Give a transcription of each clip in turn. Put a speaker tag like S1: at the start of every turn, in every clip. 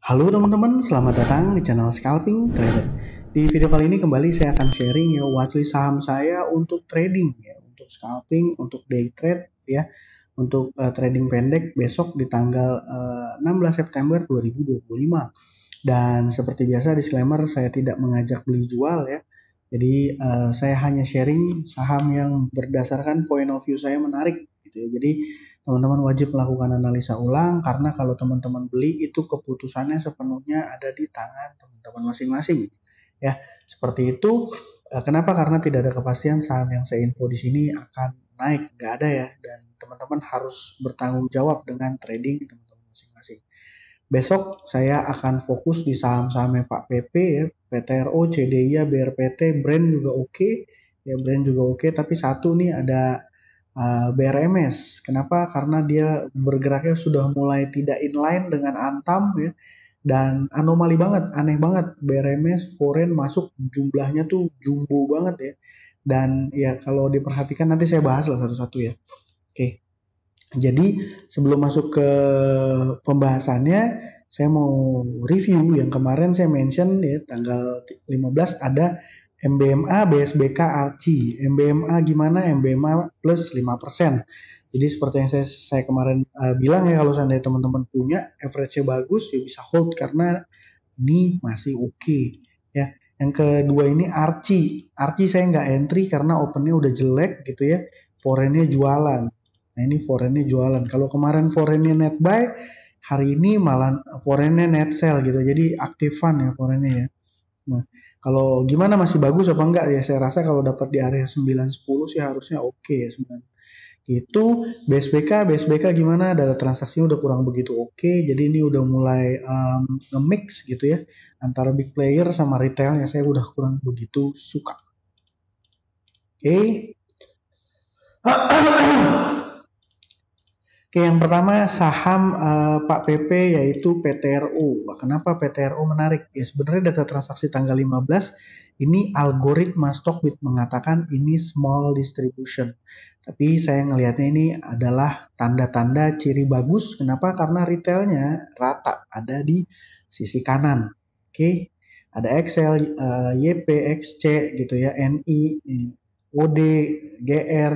S1: Halo teman-teman, selamat datang di channel Scalping Trader. Di video kali ini kembali saya akan sharing ya watchlist saham saya untuk trading ya, untuk scalping, untuk day trade ya, untuk trading pendek besok di tanggal 16 September 2025. Dan seperti biasa disclaimer saya tidak mengajak beli jual ya. Jadi saya hanya sharing saham yang berdasarkan point of view saya menarik gitu ya. Jadi teman-teman wajib melakukan analisa ulang karena kalau teman-teman beli itu keputusannya sepenuhnya ada di tangan teman-teman masing-masing. Ya, seperti itu. Kenapa? Karena tidak ada kepastian saham yang saya info di sini akan naik, nggak ada ya. Dan teman-teman harus bertanggung jawab dengan trading teman-teman masing-masing. Besok saya akan fokus di saham-sahamnya Pak PP ya, PTRO, CDIA, BRPT, Brand juga oke. Ya, Brand juga oke, tapi satu nih ada BRMS. Kenapa? Karena dia bergeraknya sudah mulai tidak inline dengan Antam ya. Dan anomali banget, aneh banget. BRMS foreign masuk jumlahnya tuh jumbo banget ya. Dan ya kalau diperhatikan nanti saya bahas lah satu-satu ya. Oke. Jadi sebelum masuk ke pembahasannya, saya mau review yang kemarin saya mention ya tanggal 15 ada MBMA, BSBK, Archie. MBMA gimana? MBMA plus 5%. Jadi seperti yang saya kemarin bilang ya, kalau seandainya teman-teman punya average-nya bagus ya bisa hold karena ini masih oke ya. Yang kedua ini Archie. Archie saya nggak entry karena opennya udah jelek gitu ya. Foreign-nya jualan. Nah ini foreign-nya jualan. Kalau kemarin foreign-nya net buy, hari ini malah foreign-nya net sell gitu. Jadi aktifan ya foreign-nya ya. Nah, kalau gimana masih bagus apa enggak ya? Saya rasa kalau dapat di area 910 sih harusnya oke ya 9. Itu BSBK gimana? Data transaksinya udah kurang begitu oke. Jadi ini udah mulai nge-mix gitu ya antara big player sama retailnya. Saya udah kurang begitu suka. Oke. Oke, yang pertama saham Pak PP yaitu PTRO. Kenapa PTRO menarik? Ya sebenarnya data transaksi tanggal 15 ini algoritma Stockbit mengatakan ini small distribution. Tapi saya ngelihatnya ini adalah tanda-tanda ciri bagus. Kenapa? Karena retailnya rata ada di sisi kanan. Oke, ada Excel, YP, XC gitu ya, NI, OD, GR.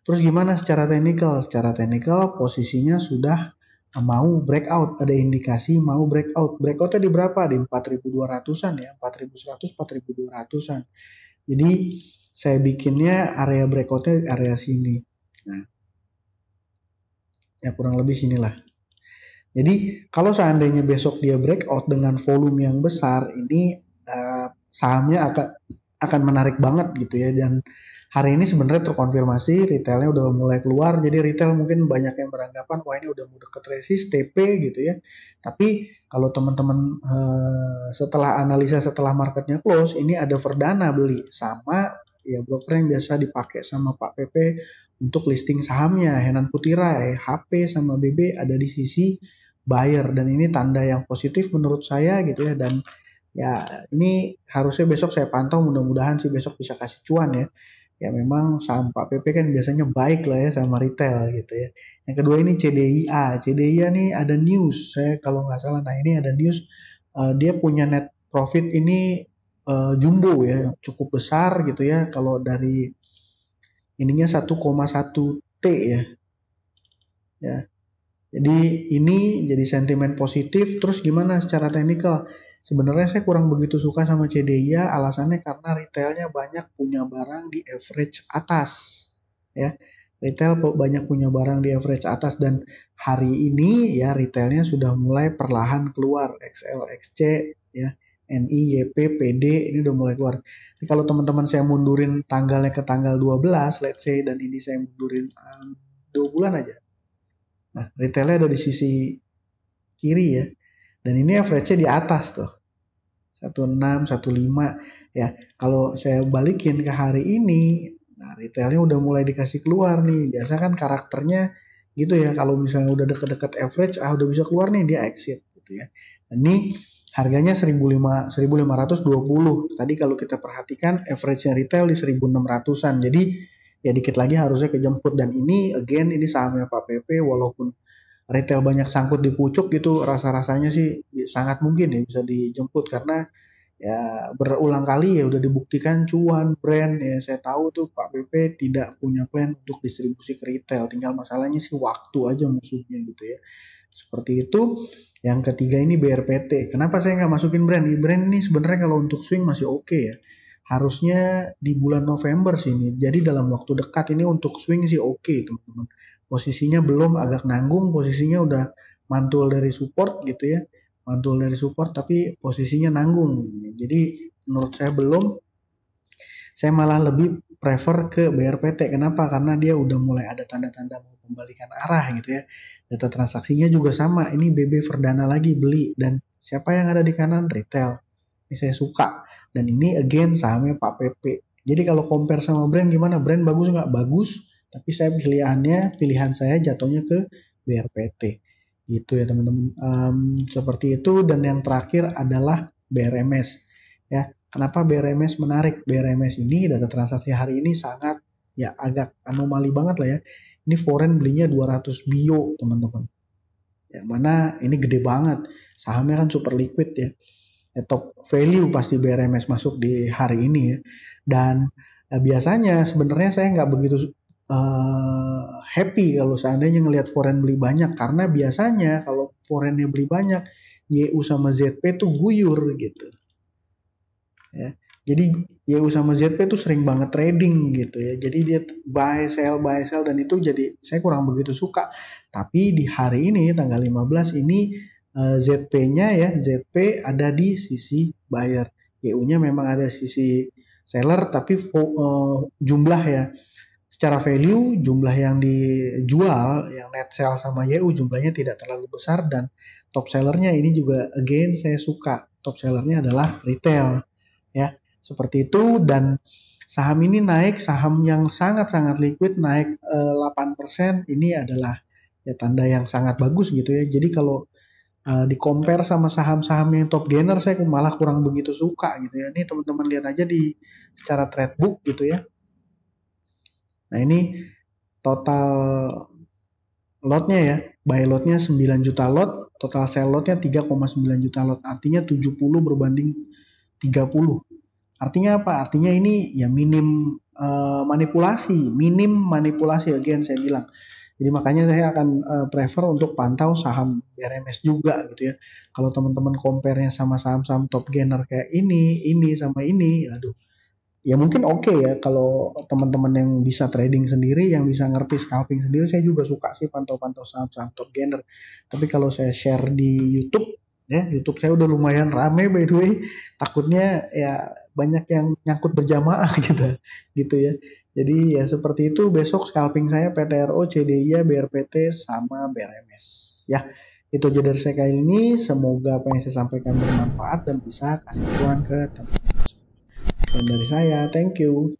S1: Terus gimana secara teknikal? Secara teknikal posisinya sudah mau breakout, ada indikasi mau breakout. Breakoutnya di berapa? Di 4.200-an ya, 4.100, 4.200-an. Jadi saya bikinnya area breakoutnya area sini. Nah, ya kurang lebih sinilah. Jadi kalau seandainya besok dia breakout dengan volume yang besar, ini sahamnya akan menarik banget gitu ya. Dan hari ini sebenarnya terkonfirmasi retailnya udah mulai keluar. Jadi retail mungkin banyak yang beranggapan wah ini udah mau deket resist TP gitu ya. Tapi kalau teman-teman setelah analisa setelah marketnya close, ini ada Verdana beli sama ya broker yang biasa dipakai sama Pak PP untuk listing sahamnya. Henan Putirai, HP sama BB ada di sisi buyer dan ini tanda yang positif menurut saya gitu ya. Dan ya ini harusnya besok saya pantau, mudah-mudahan sih besok bisa kasih cuan ya. Ya memang saham Pak PP kan biasanya baik lah ya sama retail gitu ya. Yang kedua ini CDIA. CDIA nih ada news, saya kalau nggak salah, nah ini ada news dia punya net profit ini jumbo ya, cukup besar gitu ya. Kalau dari ininya 1,1 T ya. Ya, jadi ini jadi sentimen positif. Terus gimana secara teknikal? Sebenarnya saya kurang begitu suka sama CDIA, alasannya karena retailnya banyak punya barang di average atas. Ya, retail banyak punya barang di average atas dan hari ini ya retailnya sudah mulai perlahan keluar XL, XC, ya, NI, YP, PD ini udah mulai keluar. Jadi kalau teman-teman saya mundurin tanggalnya ke tanggal 12, let's say, dan ini saya mundurin 2 bulan aja. Nah, retailnya ada di sisi kiri ya. Dan ini average-nya di atas tuh. 16, 15 ya. Kalau saya balikin ke hari ini, nah retailnya udah mulai dikasih keluar nih. Biasa kan karakternya gitu ya. Kalau misalnya udah deket-deket average, udah bisa keluar nih dia exit gitu ya. Dan ini harganya 1.520. Tadi kalau kita perhatikan average-nya retail di 1.600-an. Jadi ya dikit lagi harusnya kejemput. Dan ini again ini sahamnya Pak PP walaupun retail banyak sangkut di pucuk gitu, rasa-rasanya sih sangat mungkin ya bisa dijemput karena ya berulang kali ya udah dibuktikan cuan brand ya. Saya tahu tuh Pak PP tidak punya plan untuk distribusi ke retail, tinggal masalahnya sih waktu aja musuhnya gitu ya. Seperti itu. Yang ketiga ini BRPT. Kenapa saya nggak masukin brand? Di brand ini sebenarnya kalau untuk swing masih oke ya. Harusnya di bulan November sih ini. Jadi dalam waktu dekat ini untuk swing sih oke teman-teman. Posisinya belum agak nanggung, posisinya udah mantul dari support gitu ya. Mantul dari support tapi posisinya nanggung. Jadi menurut saya belum. Saya malah lebih prefer ke BRPT. Kenapa? Karena dia udah mulai ada tanda-tanda mau pembalikan arah gitu ya. Data transaksinya juga sama. Ini BB Verdana lagi beli. Dan siapa yang ada di kanan? Retail. Ini saya suka. Dan ini again sahamnya Pak PP. Jadi kalau compare sama brand gimana? Brand bagus nggak? Bagus. Tapi saya pilihan saya jatuhnya ke BRPT. Gitu ya teman-teman. Seperti itu. Dan yang terakhir adalah BRMS. Ya, kenapa BRMS menarik? BRMS ini data transaksi hari ini sangat ya agak anomali banget lah ya. Ini foreign belinya 200 bio teman-teman. Yang mana ini gede banget. Sahamnya kan super liquid ya. Top value pasti BRMS masuk di hari ini ya. Dan biasanya sebenarnya saya nggak begitu happy kalau seandainya ngelihat foreign beli banyak. Karena biasanya kalau foreignnya beli banyak, YU sama ZP tuh guyur gitu ya. Jadi YU sama ZP tuh sering banget trading gitu ya. Jadi dia buy sell dan itu jadi saya kurang begitu suka. Tapi di hari ini tanggal 15 ini ZP-nya ya, ZP ada di sisi buyer. YU-nya memang ada sisi seller tapi jumlah ya secara value jumlah yang dijual yang net sell sama YU jumlahnya tidak terlalu besar dan top sellernya ini juga again saya suka. Top sellernya adalah retail ya seperti itu dan saham ini naik saham yang sangat-sangat liquid naik 8% ini adalah ya tanda yang sangat bagus gitu ya jadi kalau di compare sama saham-saham yang top gainer saya malah kurang begitu suka gitu ya ini teman-teman lihat aja di secara trade book gitu ya nah ini total lotnya ya buy lotnya 9 juta lot total sell lotnya 3,9 juta lot artinya 70 berbanding 30. Artinya apa? Artinya ini ya minim manipulasi again saya bilang. Jadi makanya saya akan prefer untuk pantau saham BRMS juga gitu ya. Kalau teman-teman compare-nya sama saham-saham top gainer kayak ini sama ini, aduh. Ya mungkin oke ya kalau teman-teman yang bisa trading sendiri, yang bisa ngerti scalping sendiri, saya juga suka sih pantau-pantau saham-saham top gainer. Tapi kalau saya share di YouTube, ya YouTube saya udah lumayan rame by the way. Takutnya ya banyak yang nyangkut berjamaah gitu ya. Jadi ya seperti itu besok scalping saya PTRO, CDIA, BRPT sama BRMS. Ya, itu aja dari saya kali ini. Semoga apa yang saya sampaikan bermanfaat dan bisa kasih cuan ke teman-teman. Dan dari saya, thank you.